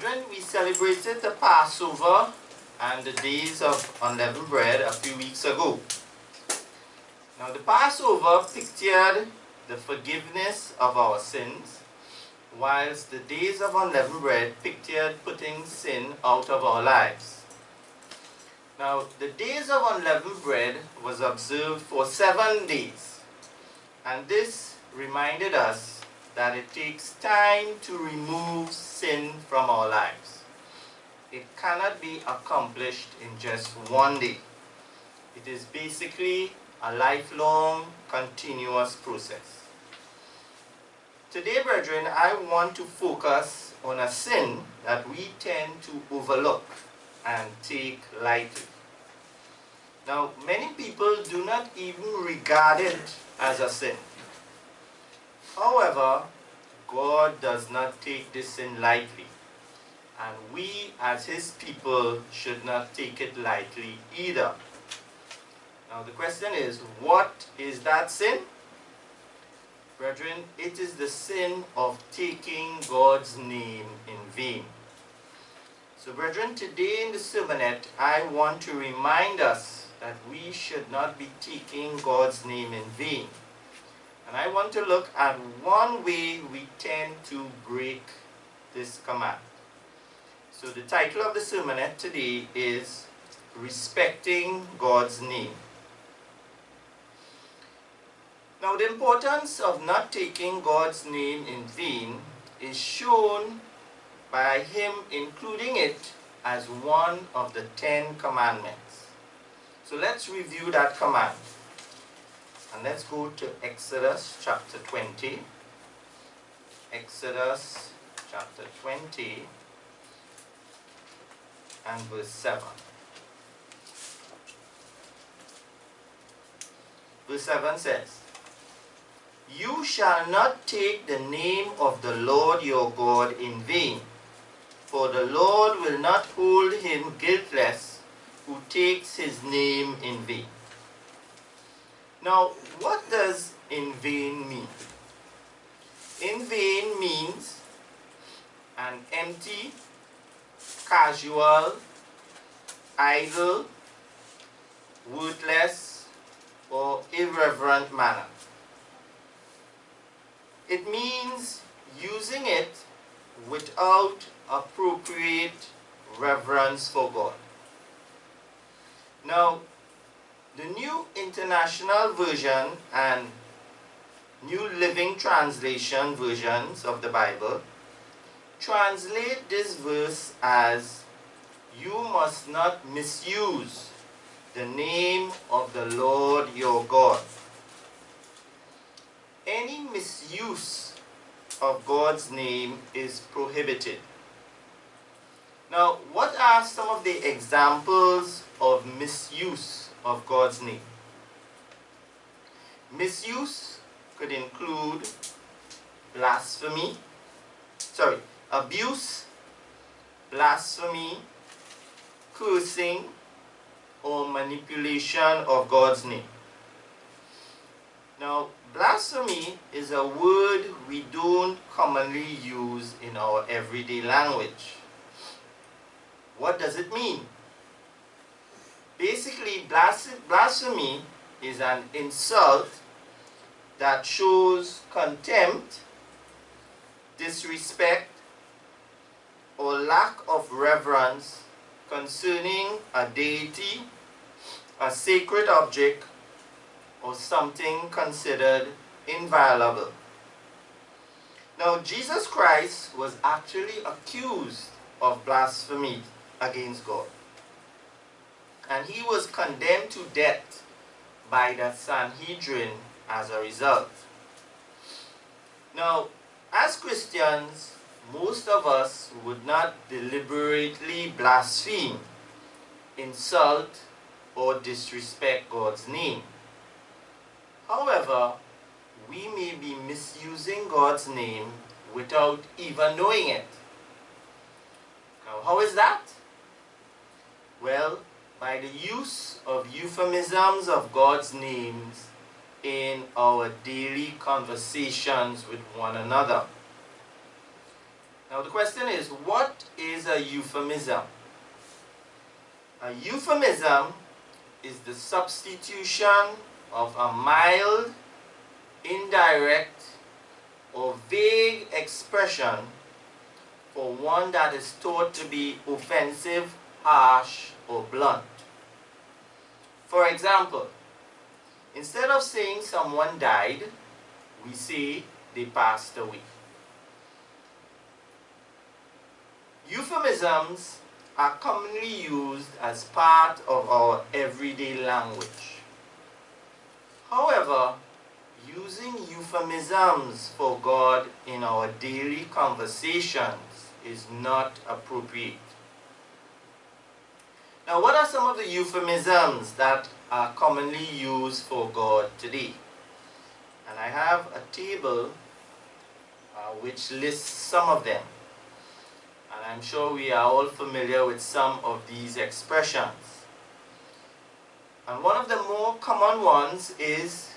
Brethren, we celebrated the Passover and the days of unleavened bread a few weeks ago. Now, the Passover pictured the forgiveness of our sins, whilst the days of unleavened bread pictured putting sin out of our lives. Now, the days of unleavened bread was observed for 7 days, and this reminded us that it takes time to remove sin from our lives. It cannot be accomplished in just one day. It is basically a lifelong, continuous process. Today, brethren, I want to focus on a sin that we tend to overlook and take lightly. Now, many people do not even regard it as a sin. However, God does not take this sin lightly, and we as His people should not take it lightly either. Now the question is, what is that sin? Brethren, it is the sin of taking God's name in vain. So brethren, today in the Sermonette, I want to remind us that we should not be taking God's name in vain. And I want to look at one way we tend to break this command. So the title of the sermonette today is Respecting God's Name. Now, the importance of not taking God's name in vain is shown by Him including it as one of the 10 commandments. So let's review that command. And let's go to Exodus chapter 20. Exodus chapter 20 and verse 7. Verse 7 says, "You shall not take the name of the Lord your God in vain, for the Lord will not hold him guiltless who takes his name in vain." Now, what does in vain mean? In vain means an empty, casual, idle, worthless, or irreverent manner. It means using it without appropriate reverence for God. Now, the New International Version and New Living Translation versions of the Bible translate this verse as, "You must not misuse the name of the Lord your God." Any misuse of God's name is prohibited. Now, what are some of the examples of misuse of God's name? Misuse could include abuse, blasphemy, cursing, or manipulation of God's name. Now, blasphemy is a word we don't commonly use in our everyday language. What does it mean? Basically, blasphemy is an insult that shows contempt, disrespect, or lack of reverence concerning a deity, a sacred object, or something considered inviolable. Now, Jesus Christ was actually accused of blasphemy against God, and he was condemned to death by the Sanhedrin as a result. Now, as Christians, most of us would not deliberately blaspheme, insult, or disrespect God's name. However, we may be misusing God's name without even knowing it. Now, how is that? Well, by the use of euphemisms of God's names in our daily conversations with one another. Now the question is, what is a euphemism? A euphemism is the substitution of a mild, indirect, or vague expression for one that is thought to be offensive, harsh, or blunt. For example, instead of saying someone died, we say they passed away. Euphemisms are commonly used as part of our everyday language. However, using euphemisms for God in our daily conversations is not appropriate. Now, what are some of the euphemisms that are commonly used for God today? And I have a table which lists some of them. And I'm sure we are all familiar with some of these expressions. And one of the more common ones is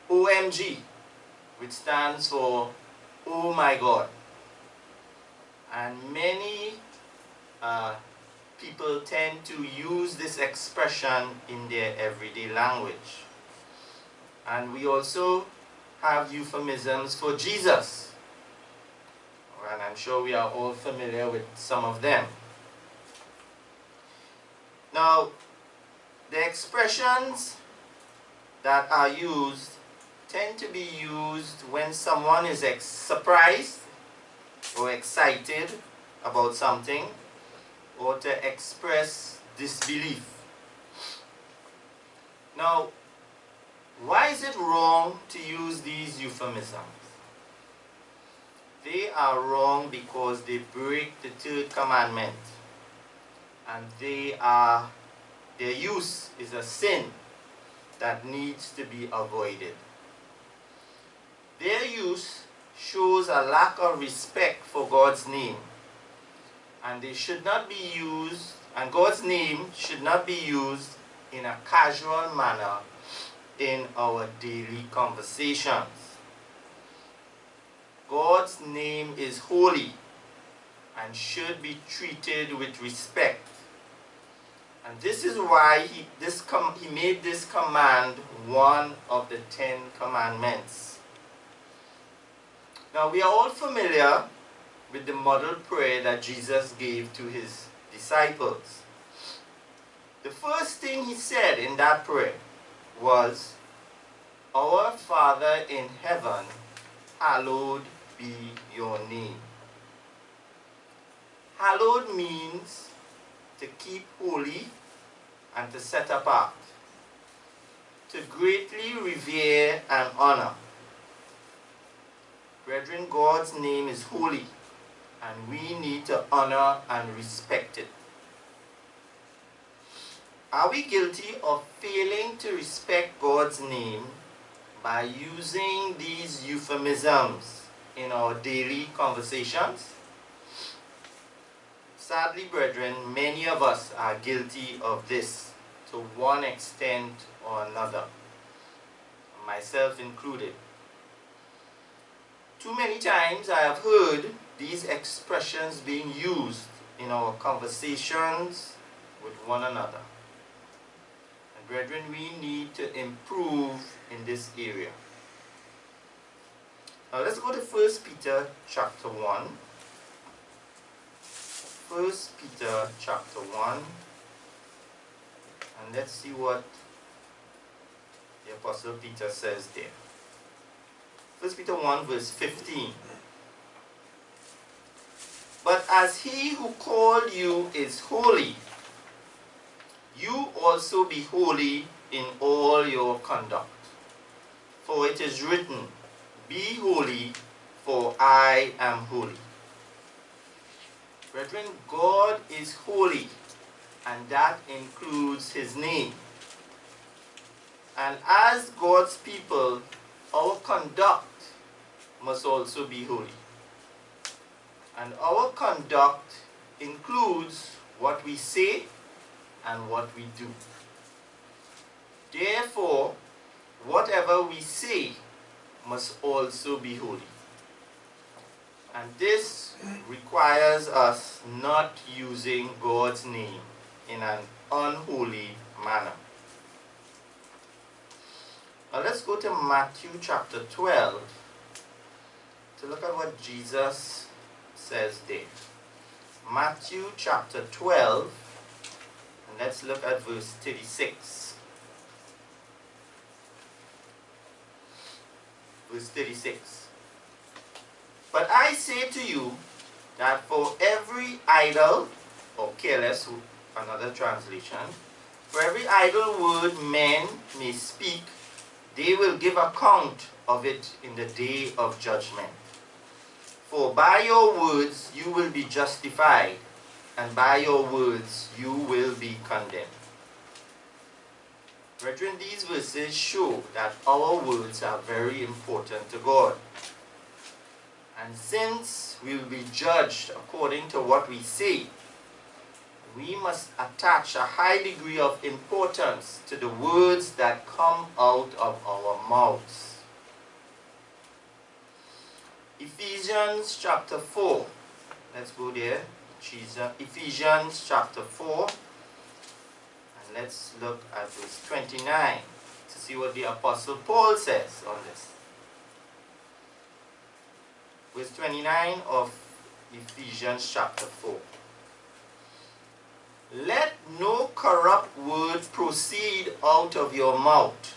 OMG, which stands for Oh My God. And many people tend to use this expression in their everyday language. And we also have euphemisms for Jesus. And I'm sure we are all familiar with some of them. Now, the expressions that are used tend to be used when someone is surprised or excited about something, or to express disbelief. Now, why is it wrong to use these euphemisms? They are wrong because they break the third commandment, and their use is a sin that needs to be avoided. Their use shows a lack of respect for God's name, and they should not be used, and God's name should not be used in a casual manner in our daily conversations. God's name is holy and should be treated with respect. And this is why he made this command one of the 10 commandments. Now, we are all familiar with the model prayer that Jesus gave to his disciples. The first thing he said in that prayer was, "Our Father in heaven, hallowed be your name." Hallowed means to keep holy and to set apart, to greatly revere and honor. Brethren, God's name is holy, and we need to honor and respect it. Are we guilty of failing to respect God's name by using these euphemisms in our daily conversations? Sadly, brethren, many of us are guilty of this to one extent or another, myself included. Too many times I have heard these expressions being used in our conversations with one another. And brethren, we need to improve in this area. Now let's go to 1 Peter chapter 1. 1 Peter chapter 1. And let's see what the Apostle Peter says there. 1 Peter 1 verse 15. "But as he who called you is holy, you also be holy in all your conduct. For it is written, Be holy, for I am holy." Brethren, God is holy, and that includes his name. And as God's people, our conduct must also be holy. And our conduct includes what we say and what we do. Therefore, whatever we say must also be holy. And this requires us not using God's name in an unholy manner. Now let's go to Matthew chapter 12 to look at what Jesus says there. Matthew chapter 12, and let's look at verse 36. Verse 36. But I say to you that for every idle, or careless, another translation, for every idle word men may speak, they will give account of it in the day of judgment. For by your words you will be justified, and by your words you will be condemned. Brethren, these verses show that our words are very important to God. And since we will be judged according to what we say, we must attach a high degree of importance to the words that come out of our mouths. Ephesians chapter 4. Let's go there. Ephesians chapter 4. And let's look at verse 29 to see what the Apostle Paul says on this. Verse 29 of Ephesians chapter 4. Let no corrupt word proceed out of your mouth,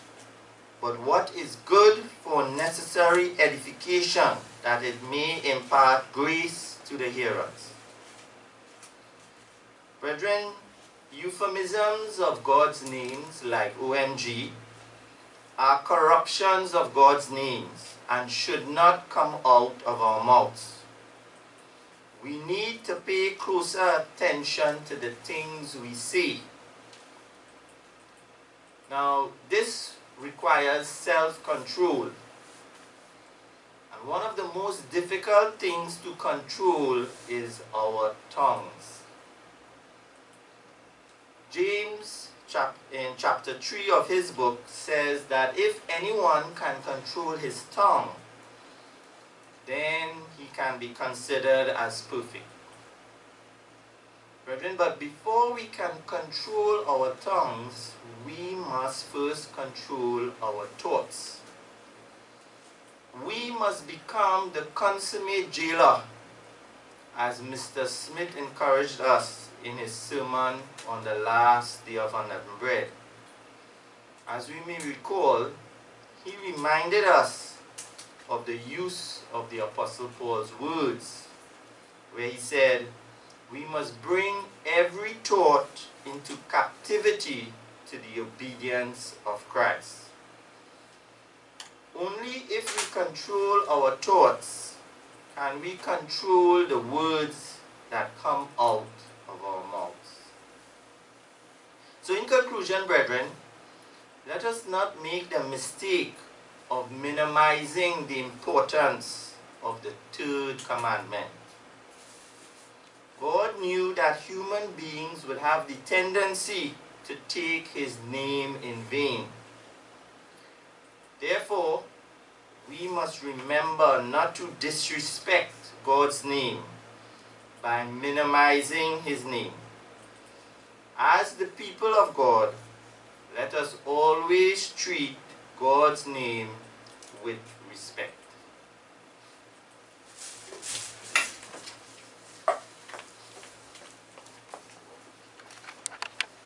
but what is good for necessary edification, that it may impart grace to the hearers. Brethren, euphemisms of God's names like OMG are corruptions of God's names and should not come out of our mouths. We need to pay closer attention to the things we say. Now, this requires self-control. And one of the most difficult things to control is our tongues. James, in chapter 3 of his book, says that if anyone can control his tongue, then he can be considered as perfect. Brethren, but before we can control our tongues, we must first control our thoughts. We must become the consummate jailer, as Mr. Smith encouraged us in his sermon on the last day of unleavened bread. As we may recall, he reminded us of the use of the Apostle Paul's words, where he said, we must bring every thought into captivity to the obedience of Christ. Only if we control our thoughts can we control the words that come out of our mouths. So in conclusion, brethren, let us not make the mistake of minimizing the importance of the third commandment. God knew that human beings would have the tendency to take his name in vain. Therefore, we must remember not to disrespect God's name by minimizing his name. As the people of God, let us always treat God's name with respect.